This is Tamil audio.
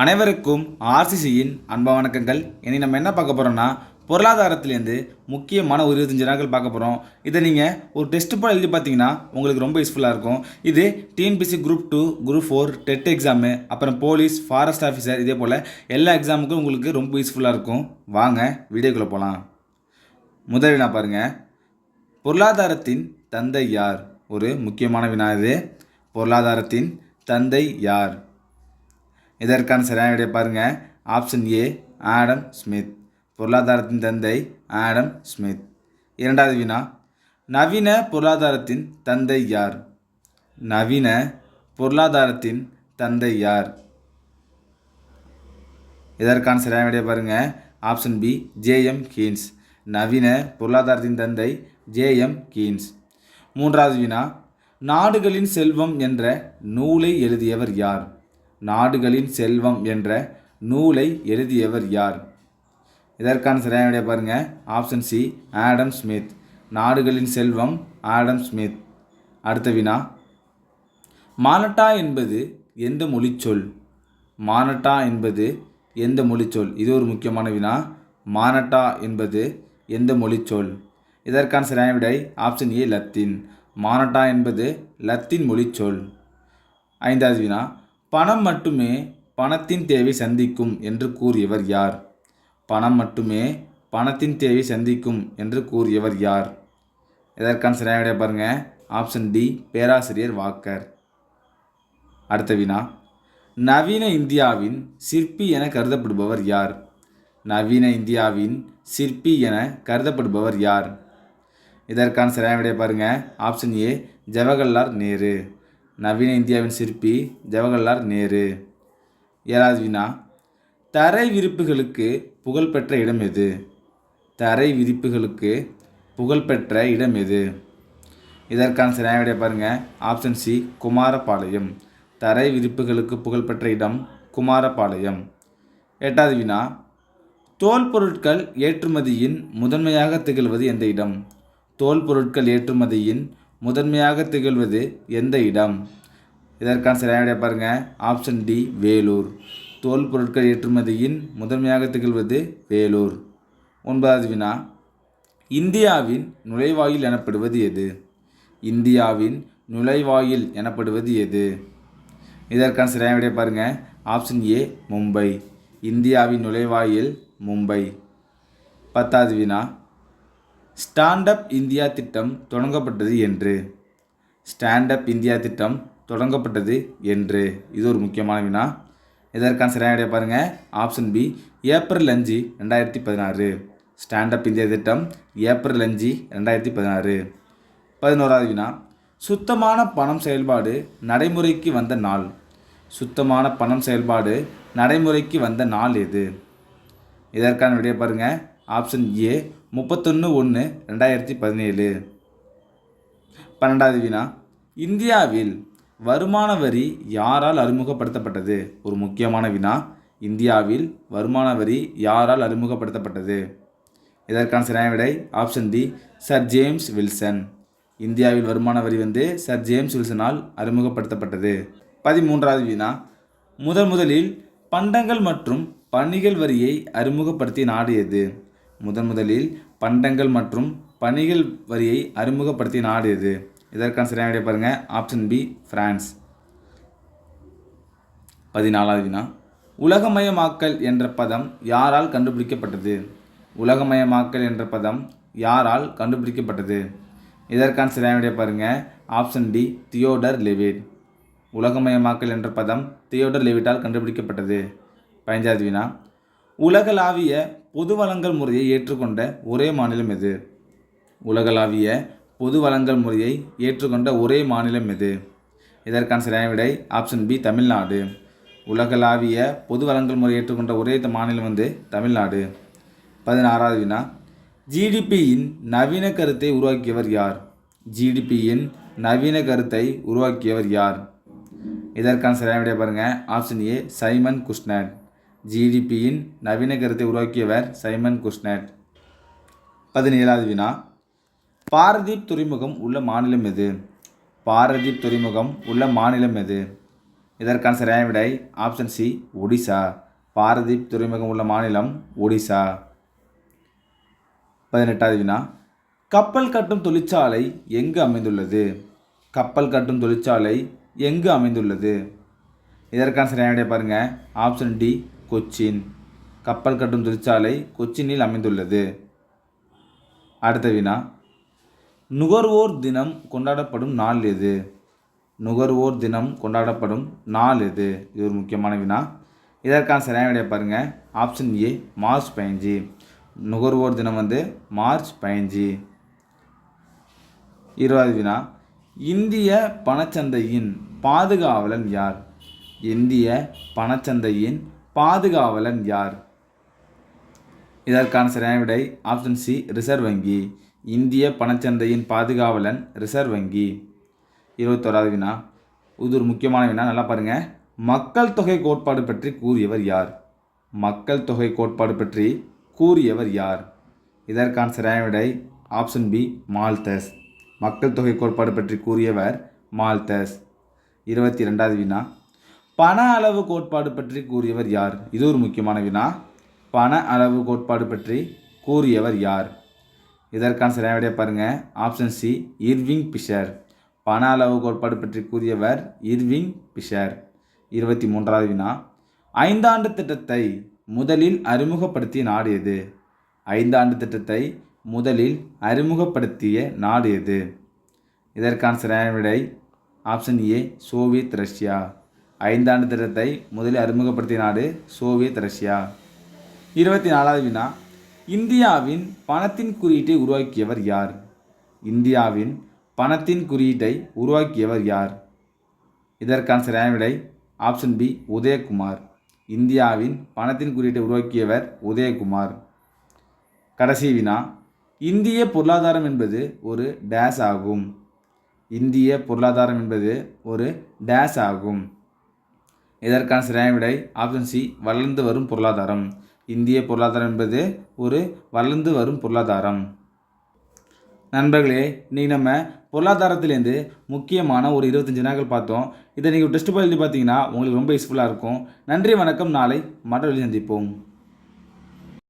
அனைவருக்கும் ஆர்சிசியின் அன்பா வணக்கங்கள். இனி நம்ம என்ன பார்க்க போகிறோம்னா, பொருளாதாரத்திலேருந்து முக்கியமான ஒரு 25 நாட்கள் பார்க்க போகிறோம். இதை நீங்கள் ஒரு டெஸ்ட் போல் எழுதி பார்த்தீங்கன்னா உங்களுக்கு ரொம்ப யூஸ்ஃபுல்லாக இருக்கும். இது TNPSC group 2, group 4, TET exam, அப்புறம் போலீஸ், ஃபாரஸ்ட் ஆஃபீஸர், இதே போல் எல்லா எக்ஸாமுக்கும் உங்களுக்கு ரொம்ப யூஸ்ஃபுல்லாக இருக்கும். வாங்க வீடியோக்குள்ளே போகலாம். முதல் வினா பாருங்கள். பொருளாதாரத்தின் தந்தை யார்? ஒரு முக்கியமான வினா இது. பொருளாதாரத்தின் தந்தை யார்? இதற்கான சரியான விடை பாருங்கள். ஆப்ஷன் ஏ, ஆடம் ஸ்மித். பொருளாதாரத்தின் தந்தை ஆடம் ஸ்மித். இரண்டாவது வினா. நவீன பொருளாதாரத்தின் தந்தை யார்? நவீன பொருளாதாரத்தின் தந்தை யார்? இதற்கான சரியான விடை பாருங்கள். Option B, J M Keynes. நவீன பொருளாதாரத்தின் தந்தை ஜேஎம் கீன்ஸ். மூன்றாவது வினா. நாடுகளின் செல்வம் என்ற நூலை எழுதியவர் யார்? நாடுகளின் செல்வம் என்ற நூலை எழுதியவர் யார்? இதற்கான சரியான விடை பாருங்கள். Option C, Adam Smith. நாடுகளின் செல்வம் ஆடம் ஸ்மித். அடுத்த வினா. மானட்டா என்பது எந்த மொழிச்சொல்? மானட்டா என்பது எந்த மொழிச்சொல்? இது ஒரு முக்கியமான வினா. மானட்டா என்பது எந்த மொழிச்சொல்? இதற்கான சரியான விடை ஆப்ஷன் ஏ, லத்தீன். மானட்டா என்பது லத்தீன் மொழிச்சொல். ஐந்தாவது வினா. பணம் மட்டுமே பணத்தின் தேவை சந்திக்கும் என்று கூறியவர் யார்? பணம் மட்டுமே பணத்தின் தேவை சந்திக்கும் என்று கூறியவர் யார்? இதற்கான சரியான விடை பாருங்கள். ஆப்ஷன் டி, பேராசிரியர் வாக்கர். அடுத்த வினா. நவீன இந்தியாவின் சிற்பி என கருதப்படுபவர் யார்? நவீன இந்தியாவின் சிற்பி என கருதப்படுபவர் யார்? இதற்கான சரியான விடை பாருங்கள். ஆப்ஷன் ஏ, ஜவஹர்லால் நேரு. நவீன இந்தியாவின் சிற்பி ஜவஹர்லால் நேரு. ஏழாவது வினா. தரை விரிப்புகளுக்கு புகழ்பெற்ற இடம் எது? தரை விரிப்புகளுக்கு புகழ்பெற்ற இடம் எது? இதற்கான சரியான விடை பாருங்கள். Option C, Kumarapalayam. தரை விரிப்புகளுக்கு புகழ்பெற்ற இடம் குமாரபாளையம். எட்டாவது வினா. தோல் பொருட்கள் ஏற்றுமதியின் முதன்மையாக திகழ்வது எந்த இடம்? தோல் பொருட்கள் ஏற்றுமதியின் முதன்மையாக திகழ்வது எந்த இடம்? இதற்கான சரியான விடை பாருங்கள். Option D, Vellore. தோல் பொருட்கள் ஏற்றுமதியின் முதன்மையாக திகழ்வது வேலூர். ஒன்பதாவது வினா. இந்தியாவின் நுழைவாயில் எனப்படுவது எது? இந்தியாவின் நுழைவாயில் எனப்படுவது எது? இதற்கான சரியான விடை பாருங்கள். ஆப்ஷன் ஏ, மும்பை. இந்தியாவின் நுழைவாயில் மும்பை. பத்தாவது வினா. ஸ்டாண்ட் அப் இந்தியா திட்டம் தொடங்கப்பட்டது என்று? ஸ்டாண்ட் அப் இந்தியா திட்டம் தொடங்கப்பட்டது என்று. இது ஒரு முக்கியமான வினா. இதற்கான சரியான விடை பாருங்கள். Option B, April 5, 2016. Stand up India திட்டம் ஏப்ரல் 5, 2016. 11வது வினா. சுத்தமான பணம் செயல்பாடு நடைமுறைக்கு வந்த நாள்? சுத்தமான பணம் செயல்பாடு நடைமுறைக்கு வந்த நாள் எது? இதற்கான விடையை பாருங்கள். ஆப்ஷன் ஏ, 31/1/2017. 12வது வினா. இந்தியாவில் வருமான வரி யாரால் அறிமுகப்படுத்தப்பட்டது? ஒரு முக்கியமான வினா. இந்தியாவில் வருமான வரி யாரால் அறிமுகப்படுத்தப்பட்டது? இதற்கான சரியான விடை option D, sir James Wilson. இந்தியாவில் வருமான வரி சர் ஜேம்ஸ் வில்சனால் அறிமுகப்படுத்தப்பட்டது. 13வது வினா. முதலில் பண்டங்கள் மற்றும் பணிகள் வரியை அறிமுகப்படுத்திய நாடு எது? முதலில் பண்டங்கள் மற்றும் பணிகள் வரியை அறிமுகப்படுத்திய நாடு எது? இதற்கான சரியான விடை பாருங்கள். Option B, France. 14வது வினா. உலகமயமாக்கல் என்ற பதம் யாரால் கண்டுபிடிக்கப்பட்டது? உலகமயமாக்கல் என்ற பதம் யாரால் கண்டுபிடிக்கப்பட்டது? இதற்கான சரியான விடை பாருங்கள். Option D, Theodore Levitt. உலகமயமாக்கல் என்ற பதம் தியோடர் லெவிட்டால் கண்டுபிடிக்கப்பட்டது. 15வது வினா. உலகளாவிய பொது வழங்கல் முறையை ஏற்றுக்கொண்ட ஒரே மாநிலம் எது? உலகளாவிய பொது வழங்கல் முறையை ஏற்றுக்கொண்ட ஒரே மாநிலம் எது? இதற்கான சரியான விடை ஆப்ஷன் பி, தமிழ்நாடு. உலகளாவிய பொது வழங்கல் முறையை ஏற்றுக்கொண்ட ஒரே மாநிலம் தமிழ்நாடு. 16வது வினா. ஜிடிபியின் நவீன கருத்தை உருவாக்கியவர் யார்? ஜிடிபியின் நவீன கருத்தை உருவாக்கியவர் யார்? இதற்கான சரியான விடை பாருங்கள். Option A, Simon Kuznets. ஜிடிபியின் நவீன கருத்தை உருவாக்கியவர் சைமன் குஸ்னட். 17வது வினா. பாரதீப் துறைமுகம் உள்ள மாநிலம் எது? பாரதீப் துறைமுகம் உள்ள மாநிலம் எது? இதற்கான சரியான விடை ஆப்ஷன் சி ஒடிசா. பாரதீப் துறைமுகம் உள்ள மாநிலம் ஒடிசா. 18வது வினா, கப்பல் கட்டும் தொழிற்சாலை எங்கு அமைந்துள்ளது? கப்பல் கட்டும் தொழிற்சாலை எங்கு அமைந்துள்ளது? இதற்கான சரியான விடை பாருங்கள். Option D Cochin. கப்பல் கட்டும் தொழிற்சாலை கொச்சினில் அமைந்துள்ளது. அடுத்த வினா, நுகர்வோர் தினம் கொண்டாடப்படும் நாள் எது? நுகர்வோர் தினம் கொண்டாடப்படும் நாள் எது? இது ஒரு முக்கியமான வினா. இதற்கான சரியான விடையை பாருங்கள். ஆப்ஷன் ஏ மார்ச் 15. நுகர்வோர் தினம் மார்ச் 15. 20வது வினா, இந்திய பணச்சந்தையின் பாதுகாவலன் யார்? இந்திய பணச்சந்தையின் பாதுகாவலன் யார்? இதற்கான சரியான விடை ஆப்ஷன் சி ரிசர்வ் வங்கி. இந்திய பணச்சந்தையின் பாதுகாவலன் ரிசர்வ் வங்கி. 21வது வினா, இது ஒரு முக்கியமான வினா, நல்லா பாருங்கள். மக்கள் தொகை கோட்பாடு பற்றி கூறியவர் யார்? மக்கள் தொகை கோட்பாடு பற்றி கூறியவர் யார்? இதற்கான சரியான விடை ஆப்ஷன் பி மால்தஸ். மக்கள் தொகை கோட்பாடு பற்றி கூறியவர் மால்தஸ். 22வது வினா, பண அளவு கோட்பாடு பற்றி கூறியவர் யார்? இது ஒரு முக்கியமான வினா. பண அளவு கோட்பாடு பற்றி கூறியவர் யார்? இதற்கான சரியான விடையை பாருங்கள். Option C Irving Fisher. பண அளவு கோட்பாடு பற்றி கூறியவர் இர்விங் பிஷர். 23வது வினா, ஐந்தாண்டு திட்டத்தை முதலில் அறிமுகப்படுத்திய நாடு எது? ஐந்தாண்டு திட்டத்தை முதலில் அறிமுகப்படுத்திய நாடு எது? இதற்கான சரியான விடை ஆப்ஷன் ஏ சோவியத் ரஷ்யா. ஐந்தாண்டு திட்டத்தை முதலில் அறிமுகப்படுத்திய நாடு சோவியத் ரஷ்யா. 24வது வினா, இந்தியாவின் பணத்தின் குறியீட்டை உருவாக்கியவர் யார்? இந்தியாவின் பணத்தின் குறியீட்டை உருவாக்கியவர் யார்? இதற்கான சரியான விடை ஆப்ஷன் பி உதயகுமார். இந்தியாவின் பணத்தின் குறியீட்டை உருவாக்கியவர் உதயகுமார். கடைசி வினா, இந்திய பொருளாதாரம் என்பது ஒரு டேஸ் ஆகும். இந்திய பொருளாதாரம் என்பது ஒரு டேஸ் ஆகும். இதற்கான சரியான விடை ஆப்ஷன் சி வளர்ந்து வரும் பொருளாதாரம். இந்திய பொருளாதாரம் என்பது ஒரு வளர்ந்து வரும் பொருளாதாரம். நண்பர்களே, இன்றைக்கி நம்ம பொருளாதாரத்திலேருந்து முக்கியமான ஒரு 25 வினாக்கள் பார்த்தோம். இதை நீங்கள் டெஸ்ட் எழுதி பார்த்தீங்கன்னா உங்களுக்கு ரொம்ப யூஸ்ஃபுல்லாக இருக்கும். நன்றி, வணக்கம். நாளை மற்றொரு சந்திப்போம்.